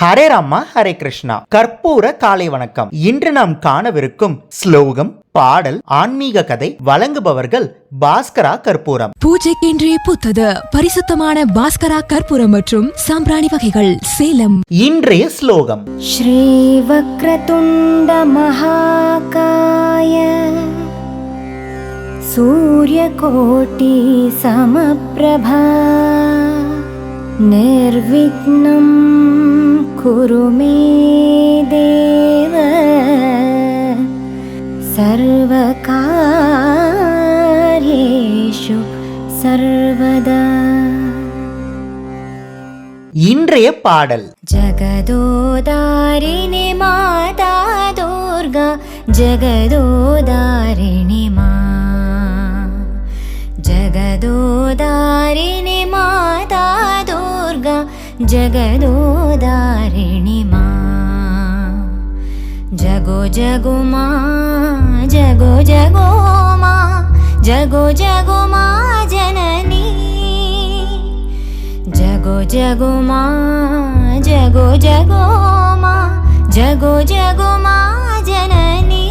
ஹரே ராமா ஹரே கிருஷ்ணா. கற்பூர காலை வணக்கம். இன்று நாம் காணவிருக்கும் ஸ்லோகம், பாடல், ஆன்மீக கதை வழங்குபவர்கள் பாஸ்கரா கற்பூரம். பூஜைக்கென்றே புத்தது பரிசுத்தமான பாஸ்கரா கற்பூரம் மற்றும் சாம்பிராணி வகைகள், சேலம். இன்றைய ஸ்லோகம்: ஸ்ரீ வக்ரதுண்ட மகாகாய சூரியகோட்டி சமப்ரபா நிர்விக்னம் குரு மே தேவ சர்வகார்யேஷு சர்வதா. இன்றைய பாடல்: ஜகதோதாரிணி மாதா துர்கா ஜகதோதாரிணி மா, ஜகதோதாரிணி மாதா துர்கா ஜகதோதாரிணி மா. ஜகோ ஜகோ மா, ஜகோ ஜகோ மா, ஜகோ ஜகோ மா ஜனனி, ஜகோ ஜகோ மா, ஜகோ ஜகோ மா, ஜகோ ஜகோ மா ஜனனி.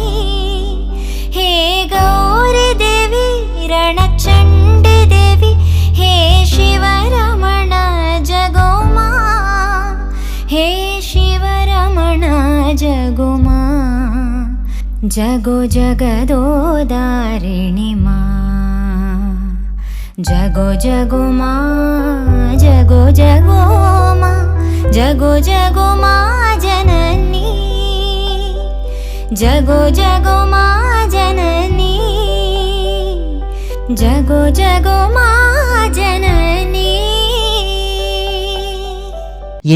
ஹே கௌரி தேவி ரணச்சண்டி தேவி, ஹே சிவரமண ஜகோ மா, ஹே சிவரமண ஜகோ மா. ஜகோ ஜகதோதாரிணி மா, ஜகோ ஜகோ மா, ஜகோ ஜகோ மா, ஜகோ ஜகோ மா ஜனனி, ஜகோ ஜகோ மா ஜனனி, ஜகோ ஜகோ மா ஜனனி.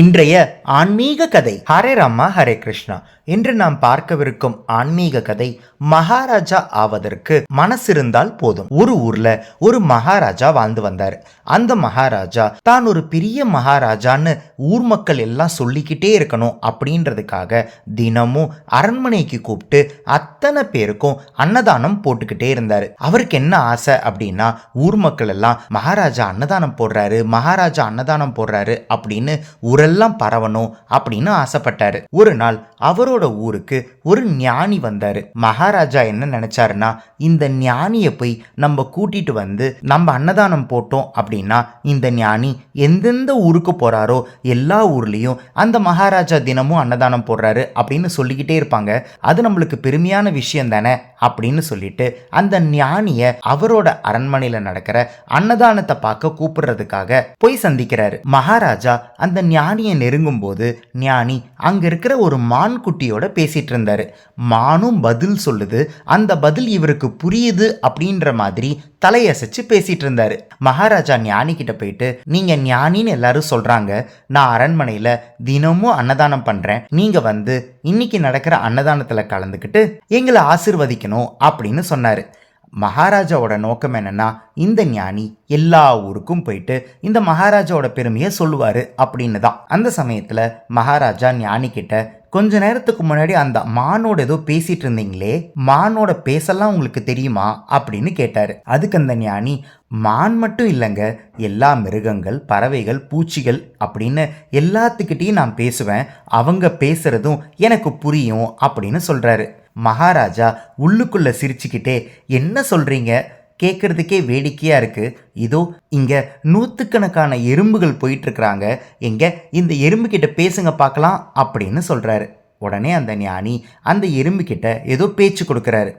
இன்றைய ஆன்மீக கதை. ஹரே ராமா ஹரே கிருஷ்ணா. இன்று நாம் பார்க்கவிருக்கும் ஆன்மீக கதை, மகாராஜா ஆவதற்கு மனசிருந்தால் போதும். ஒரு ஊர்ல ஒரு மகாராஜா வாழ்ந்து வந்தார். அந்த மகாராஜா தான் ஒரு பெரிய மகாராஜான்னு ஊர் மக்கள் எல்லாம் சொல்லிக்கிட்டே இருக்கணும் அப்படின்றதுக்காக தினமும் அரண்மனைக்கு கூப்பிட்டு அத்தனை பேருக்கும் அன்னதானம் போட்டுக்கிட்டே இருந்தார். அவருக்கு என்ன ஆசை அப்படின்னா, ஊர் மக்கள் எல்லாம் மகாராஜா அன்னதானம் போடுறாரு, மகாராஜா அன்னதானம் போடுறாரு அப்படின்னு ஊரெல்லாம் பரவணும் அப்படின்னு ஆசைப்பட்டாரு. ஒரு நாள் அவரோட ஊருக்கு ஒரு ஞானி வந்தாரு. மகாராஜா என்ன நினைச்சாருன்னா, இந்த ஞானியை போய் நம்ம கூட்டிட்டு வந்து நம்ம அன்னதானம் போட்டோம் அப்படின்னா இந்த ஞானி எந்தெந்த ஊருக்கு போறாரோ எல்லா ஊர்லயும் அந்த மகாராஜா தினமும் அன்னதானம் போடுறாரு அப்படின்னு சொல்லிக்கிட்டே இருப்பாங்க. அது நம்மளுக்கு பெருமையான விஷயம் தானே அப்படின்னு சொல்லிட்டு அந்த ஞானிய அவரோட அரண்மனையில நடக்கிற அன்னதானத்தை பார்க்க கூப்பிடுறதுக்காக போய் சந்திக்கிறாரு. மகாராஜா அந்த ஞானியை நெருங்கும் போது ஞானி அங்க இருக்கிற ஒரு மான் குட்டியோட பேசிட்டு இருந்தாரு. மானும் பதில் சொல்லுது. அந்த பதில் இவருக்கு புரியுது அப்படின்ற மாதிரி தலையசைச்சு பேசிட்டு இருந்தாரு. மகாராஜா ஞானி கிட்ட போயிட்டு, நீங்க ஞானின்னு எல்லாரும் சொல்றாங்க, நான் அரண்மனையில தினமும் அன்னதானம் பண்றேன், நீங்க வந்து இன்னைக்கு நடக்கிற அன்னதானத்துல கலந்துக்கிட்டு எங்களை ஆசிர்வதிக்கணும் அப்படின்னு சொன்னாரு. மகாராஜாவோட நோக்கம் என்னன்னா, இந்த ஞானி எல்லா ஊருக்கும் போயிட்டு இந்த மகாராஜாவோட பெருமையை சொல்லுவாரு அப்படின்னு தான். அந்த சமயத்துல மகாராஜா ஞானி கிட்ட, கொஞ்ச நேரத்துக்கு முன்னாடி அந்த மானோட ஏதோ பேசிட்டு இருந்தீங்களே, மானோட பேசலாம் உங்களுக்கு தெரியுமா அப்படின்னு கேட்டாரு. அதுக்கு அந்த ஞானி, மான் மட்டும் இல்லைங்க, எல்லா மிருகங்கள், பறவைகள், பூச்சிகள் அப்படின்னு எல்லாத்துக்கிட்டையும் நான் பேசுவேன், அவங்க பேசுறதும் எனக்கு புரியும் அப்படின்னு சொல்றாரு. மகாராஜா உள்ளுக்குள்ள சிரிச்சுக்கிட்டே, என்ன சொல்றீங்க, கேட்கறதுக்கே வேடிக்கையா இருக்கு, இதோ இங்க நூற்றுக்கணக்கான எறும்புகள் போயிட்டு இருக்கிறாங்க, எங்க இந்த எறும்பு கிட்ட பேசுங்க பார்க்கலாம் அப்படின்னு சொல்றாரு. உடனே அந்த ஞானி அந்த எறும்பு கிட்ட ஏதோ பேச்சு கொடுக்கறாரு.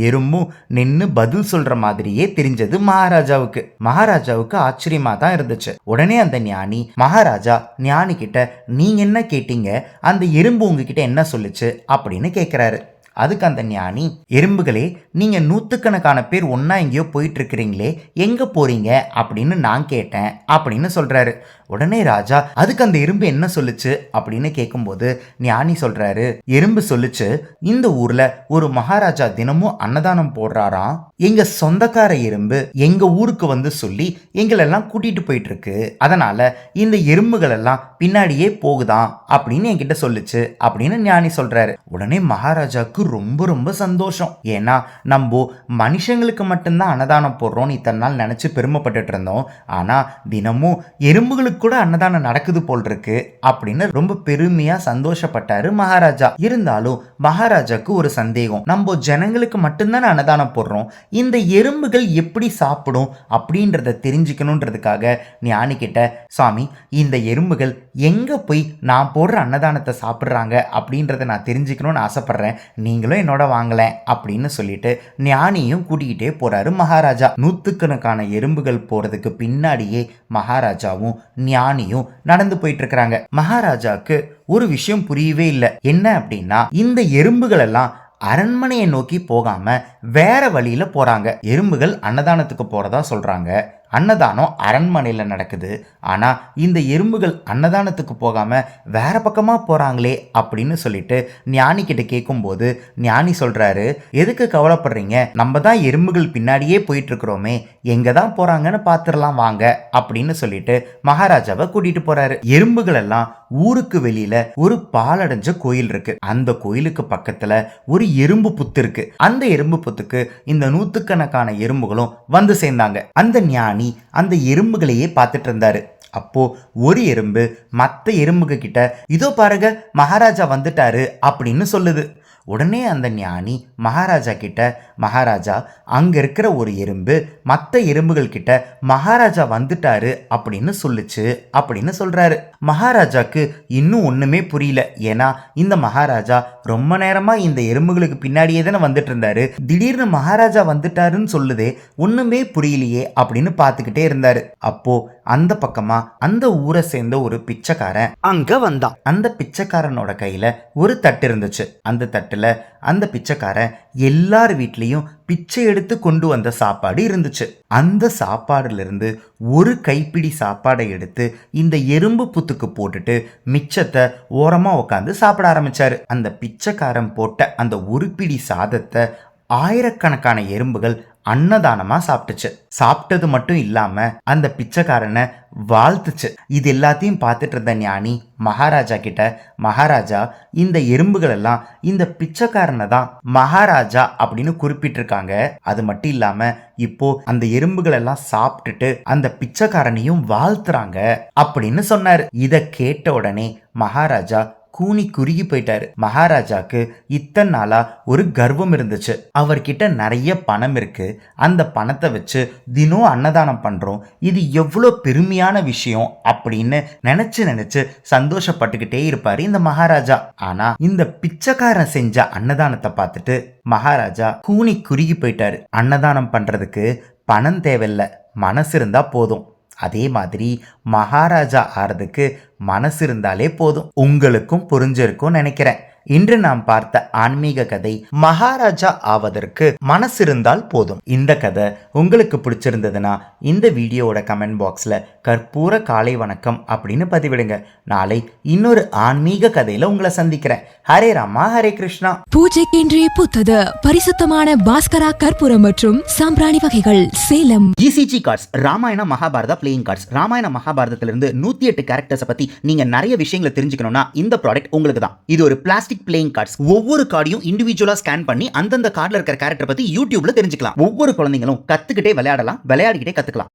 எறும்பும் நின்று பதில் சொல்ற மாதிரியே தெரிஞ்சது மகாராஜாவுக்கு. மகாராஜாவுக்கு ஆச்சரியமா தான் இருந்துச்சு. உடனே அந்த ஞானி மகாராஜா ஞானி கிட்ட, நீங்க என்ன கேட்டீங்க, அந்த எறும்பு உங்ககிட்ட என்ன சொல்லுச்சு அப்படின்னு கேட்கிறாரு. அதுக்கு அந்த ஞானி, எறும்புகளே, நீங்க நூற்றுக்கணக்கான பேர் ஒன்னா எங்கேயோ போயிட்டு இருக்கிறீங்களே, எங்க போறீங்க அப்படின்னு நான் கேட்டேன் அப்படின்னு சொல்றாரு. உடனே ராஜா, அதுக்கு அந்த எறும்பு என்ன சொல்லுச்சு அப்படின்னு கேட்கும்போது ஞானி சொல்றாரு, எறும்பு சொல்லுச்சு, இந்த ஊர்ல ஒரு மகாராஜா தினமும் அன்னதானம் போடுறாராம், எங்க சொந்தக்கார எறும்பு எங்க ஊருக்கு வந்து சொல்லி எங்களெல்லாம் கூட்டிட்டு போயிட்டு இருக்கு, அதனால இந்த எறும்புகள் எல்லாம் பின்னாடியே போகுதான் அப்படின்னு என்கிட்ட சொல்லுச்சு அப்படின்னு ஞானி சொல்றாரு. உடனே மகாராஜாவுக்கு ரொம்ப ரொம்ப சந்தோஷம். ஏன்னா நம்ம மனுஷங்களுக்கு மட்டும்தான் அன்னதானம் போடுறோம்னு இத்தனை நாள் நினைச்சு பெருமைப்பட்டுட்டு இருந்தோம், ஆனா தினமும் எறும்புகளுக்கு உங்களுக்கு கூட அன்னதானம் நடக்குது போல் இருக்கு அப்படின்னு ரொம்ப பெருமையா சந்தோஷப்பட்டாரு மகாராஜா. இருந்தாலும் மகாராஜாக்கு ஒரு சந்தேகம், நம்ம ஜனங்களுக்கு மட்டும்தானே அன்னதானம் போடுறோம், இந்த எறும்புகள் எப்படி சாப்பிடும் அப்படின்றத தெரிஞ்சுக்கணுன்றதுக்காக ஞானி கிட்ட, சாமி இந்த எறும்புகள் எங்க போய் நான் போடுற அன்னதானத்தை சாப்பிட்றாங்க அப்படின்றத நான் தெரிஞ்சுக்கணும்னு ஆசைப்படுறேன், நீங்களும் என்னோட வாங்கலேன் அப்படின்னு சொல்லிட்டு ஞானியும் கூட்டிக்கிட்டே போறாரு மகாராஜா. நூற்றுக்கணக்கான எறும்புகள் போறதுக்கு பின்னாடியே மகாராஜாவும் ஞானியும் நடந்து போயிட்டு இருக்கிறாங்க. மகாராஜாக்கு ஒரு விஷயம் புரியவே இல்லை. என்ன அப்படின்னா, இந்த எறும்புகள் எல்லாம் அரண்மனையை நோக்கி போகாம வேற வழியில போறாங்க. எறும்புகள் அன்னதானத்துக்கு போறதா சொல்றாங்க, அன்னதானம் அரண்மனையில் நடக்குது, ஆனால் இந்த எறும்புகள் அன்னதானத்துக்கு போகாமல் வேற பக்கமாக போகிறாங்களே அப்படின்னு சொல்லிட்டு ஞானி கிட்ட கேட்கும்போது ஞானி சொல்கிறாரு, எதுக்கு கவலைப்படுறீங்க, நம்ம தான் எறும்புகள் பின்னாடியே போயிட்டுருக்குறோமே, எங்கே தான் போகிறாங்கன்னு பார்த்துடலாம் வாங்க அப்படின்னு சொல்லிட்டு மகாராஜாவை கூட்டிகிட்டு போகிறாரு. எறும்புகள் எல்லாம் ஊருக்கு வெளியில் ஒரு பாலடைஞ்ச கோயில் இருக்கு. அந்த கோயிலுக்கு பக்கத்தில் ஒரு எறும்பு புத்து இருக்கு. அந்த எறும்பு புத்துக்கு இந்த நூற்றுக்கணக்கான எறும்புகளும் வந்து சேர்ந்தாங்க. அந்த ஞானி அந்த எறும்புகளையே பார்த்துட்டு இருந்தாரு. அப்போ ஒரு எறும்பு மற்ற எறும்புக கிட்ட, இதோ பாருங்க மகாராஜா வந்துட்டாரு அப்படின்னு சொல்லுது. உடனே அந்த ஞானி மகாராஜா கிட்ட, மகாராஜா அங்க இருக்கிற ஒரு எறும்பு மற்ற எறும்புகள் கிட்ட மகாராஜா வந்துட்டாரு அப்படின்னு சொல்லுச்சு அப்படின்னு சொல்றாரு. மகாராஜாக்கு இன்னும் ஒண்ணுமே புரியல. ஏன்னா இந்த மகாராஜா ரொம்ப நேரமா இந்த எறும்புகளுக்கு பின்னாடியே தானே வந்துட்டு இருந்தாரு, திடீர்னு மகாராஜா வந்துட்டாருன்னு சொல்லுதே, ஒண்ணுமே புரியலையே அப்படின்னு பார்த்துக்கிட்டே இருந்தாரு. அப்போ அந்த பக்கமா அந்த ஊரை சேர்ந்த ஒரு பிச்சைக்காரன் அங்க வந்தான். அந்த பிச்சைக்காரனோட கையில ஒரு தட்டு இருந்துச்சு. அந்த தட்டுல அந்த பிச்சைக்காரன் எல்லார் வீட்லயும் பிச்சை எடுத்து கொண்டு வந்த சாப்பாடு இருந்துச்சு. அந்த சாப்பாடுல இருந்து ஒரு கைப்பிடி சாப்பாடை எடுத்து இந்த எறும்பு புத்துக்கு போட்டுட்டு மிச்சத்தை ஓரமா உட்காந்து சாப்பிட ஆரம்பிச்சாரு. அந்த பிச்சைக்காரன் போட்ட அந்த ஒரு பிடி சாதத்தை ஆயிரக்கணக்கான எறும்புகள் அன்னதானமா சாப்பிட்டுச்சு. சாப்பிட்டது மட்டும் இல்லாம அந்த பிச்சைக்காரனை வாழ்த்துச்சு. இது எல்லாத்தையும் பார்த்துட்டு இருந்த ஞானி மகாராஜா கிட்ட, மகாராஜா இந்த எறும்புகள் எல்லாம் இந்த பிச்சைக்காரனை தான் மகாராஜா அப்படின்னு குறிப்பிட்டிருக்காங்க, அது மட்டும் இல்லாம இப்போ அந்த எறும்புகள் எல்லாம் சாப்பிட்டுட்டு அந்த பிச்சைக்காரனையும் வாழ்த்துறாங்க அப்படின்னு சொன்னாரு. இத கேட்ட உடனே மகாராஜா கூனி குறுகி போயிட்டாரு. மகாராஜாக்கு இத்தனை நாளா ஒரு கர்வம் இருந்துச்சு. அவர்கிட்ட நிறைய பணம் இருக்கு, அந்த பணத்தை வச்சு தினம் அன்னதானம் பண்றோம், இது எவ்வளோ பெருமையான விஷயம் அப்படின்னு நினைச்சு சந்தோஷப்பட்டுக்கிட்டே இருப்பாரு இந்த மகாராஜா. ஆனா இந்த பிச்சைக்காரன் செஞ்ச அன்னதானத்தை பார்த்துட்டு மகாராஜா கூனி குறுகி போயிட்டாரு. அன்னதானம் பண்றதுக்கு பணம் தேவையில்லை, மனசு இருந்தா போதும். அதே மாதிரி மகாராஜா ஆறதுக்கு மனசு இருந்தாலே போதும். உங்களுக்கும் புரிஞ்சிருக்கும் நினைக்கிறேன். இன்று நாம் பார்த்த ஆன்மீக கதை மகாராஜா ஆவதற்கு மனசு இருந்தால் போதும். இந்த கதை உங்களுக்கு பிடிச்சிருந்ததுன்னா இந்த வீடியோவோட கமெண்ட் பாக்ஸ்ல கற்பூர காலை வணக்கம் அப்படின்னு பதிவிடுங்க. நாளை இன்னொரு ஆன்மீக கதையில உங்களை சந்திக்கிறேன். ஹரே ராமா ஹரே கிருஷ்ணா. பூஜைக்கென்றே புத்தது பரிசுத்தமான பாஸ்கரா கற்பூரம் மற்றும் சாம்பிராணி வகைகள் Salem. ECG cards, Ramayana Mahabharata playing cards. Ramayana மகாபாரதத்திலிருந்து 108 கேரக்டர்ஸை பத்தி நீங்க நிறைய விஷயங்களை தெரிஞ்சுக்கணும்னா இந்த ப்ராடக்ட் உங்களுக்கு தான். இது ஒரு பிளாஸ்டிக் பிளேயிங் கார்ட்ஸ். ஒவ்வொரு கார்டையும் இண்டிவிஜுவலா ஸ்கேன் பண்ணி அந்தந்த கார்டுல இருக்கிற கேரக்டர் பத்தி யூடியூப்ல தெரிஞ்சுக்கலாம். ஒவ்வொரு குழந்தைங்களும் கத்துக்கிட்டே விளையாடலாம், விளையாடிக்கிட்டே கத்துக்கலாம்.